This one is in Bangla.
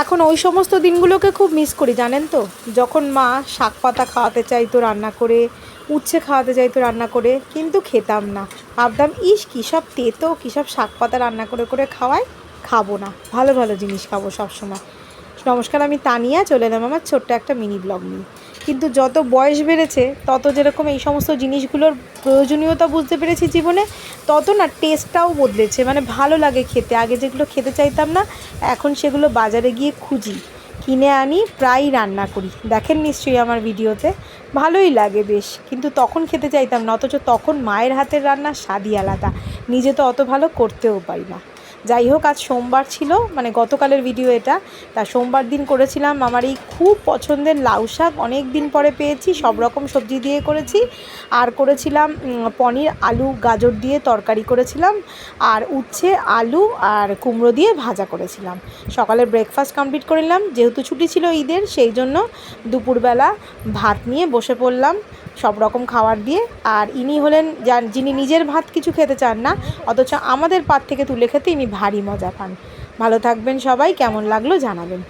এখন ওই সমস্ত দিনগুলোকে খুব মিস করি জানেন তো, যখন মা শাক পাতা খাওয়াতে চাইতো রান্না করে, উচ্ছে খাওয়াতে চাইতো রান্না করে, কিন্তু খেতাম না। ভাবতাম ইস কী সব তেতো, কী সব শাক পাতা রান্না করে করে খাওয়ায়, খাবো না, ভালো ভালো জিনিস খাবো সবসময়। নমস্কার, আমি তানিয়া, চলে এলাম আমার ছোট্ট একটা মিনি ব্লগ নিয়ে। কিন্তু যত বয়স বেড়েছে তত যেরকম এই সমস্ত জিনিসগুলোর প্রয়োজনীয়তা বুঝতে পেরেছি জীবনে, তত না টেস্টটাও বদলেছে, মানে ভালো লাগে খেতে। আগে যেগুলো খেতে চাইতাম না, এখন সেগুলো বাজারে গিয়ে খুঁজি, কিনে আনি, প্রায়ই রান্না করি। দেখেন নিশ্চয়ই আমার ভিডিওতে, ভালোই লাগে বেশ। কিন্তু তখন খেতে চাইতাম না, অথচ তখন মায়ের হাতের রান্নার স্বাদই আলাদা। নিজে তো অত ভালো করতেও পারি না। যাই হোক, আজ সোমবার ছিল, মানে গতকালের ভিডিও এটা। তা সোমবার দিন করেছিলাম আমার এই খুব পছন্দের লাউ শাক, অনেক দিন পরে পেয়েছি, সব রকম সবজি দিয়ে করেছি। আর করেছিলাম পনির আলু গাজর দিয়ে তরকারি করেছিলাম, আর উচ্ছে আলু আর কুমড়ো দিয়ে ভাজা করেছিলাম। সকালে ব্রেকফাস্ট কমপ্লিট করে নিলাম, যেহেতু ছুটি ছিল ঈদের, সেই জন্য দুপুরবেলা ভাত নিয়ে বসে পড়লাম সব রকম খাবার দিয়ে। আর ইনি হলেন যিনি নিজের ভাত কিছু খেতে চান না, অথচ আমাদের পাত থেকে তুলে খেতে ইনি ভারী মজা পান। ভালো থাকবেন সবাই, কেমন লাগলো জানাবেন।